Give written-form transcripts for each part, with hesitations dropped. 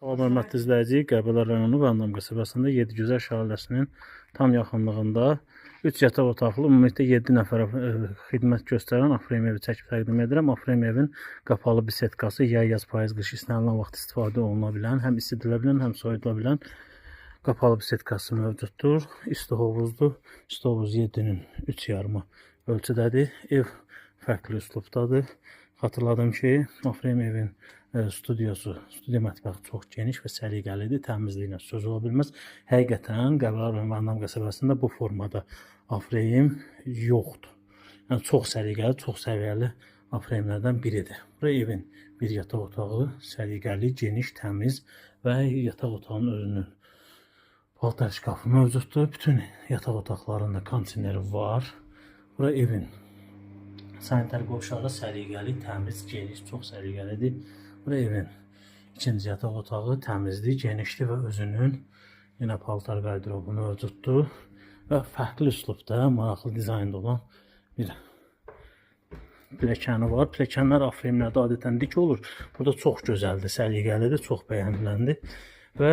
Salam hörmətli izləyici, Qəbələ rayonu Vandam qəsəbəsində Yedigözəl şəlaləsinin tam yaxınlığında 3 yataq otaqlı ümumilikdə 7 nəfərə xidmət göstərən Afrem evi çəkib təqdim edirəm. Afrem evin qapalı bisetkası yay-yaz payız qış istənilən vaxt istifadə oluna bilən, həm isidilə bilən, həm soyudula bilən qapalı bisetkası mövcuddur. İsti hovuzdur. İsti hovuz 7-nin 3 yarımı ölçüdədir. Ev fərqli üslubdadır. Xatırladım ki, Afrem evin studiya mətbəxi çox geniş və səliqəlidir. Təmizliyinə söz ola bilməz. Həqiqətən Qəbələ rayonu Vandam qəsəbəsində bu formada Afrem yoxdur. Yəni çox səliqəli, çox səviyyəli Afremlərdən biridir. Bu evin bir yataq otağı səliqəli, geniş, təmiz və yataq otağının özünün paltar şkafı mövcuddur. Bütün yataq otaqlarında kondisioneri var. Bura evin sanitar qovşağı səliqəli, təmiz, geniş, çox səliqəlidir. Bura evin ikinci yataq otağı təmizdir, genişdir və özünün yenə paltar qardırobu mövcuddur. Və fərqli üslubda, maraqlı dizaynda olan bir pilləkəni var. Pilləkənlər Afremlərdə adətən dik olur. Burada çox gözəldir, səliqəlidir, çox bəyəniləndir. Və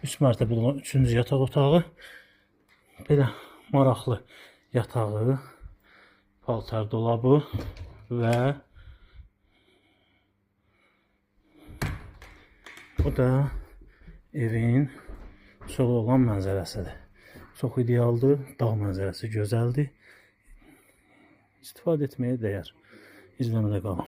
3 mərtəbəli olan 3-cü yataq otağı belə maraqlı yatağı, paltar dolabı və bu da evin çölə olan mənzərəsidir. Çox idealdır, dağ mənzərəsi gözəldir. İstifadə etməyə dəyər. İzləmədə qalın.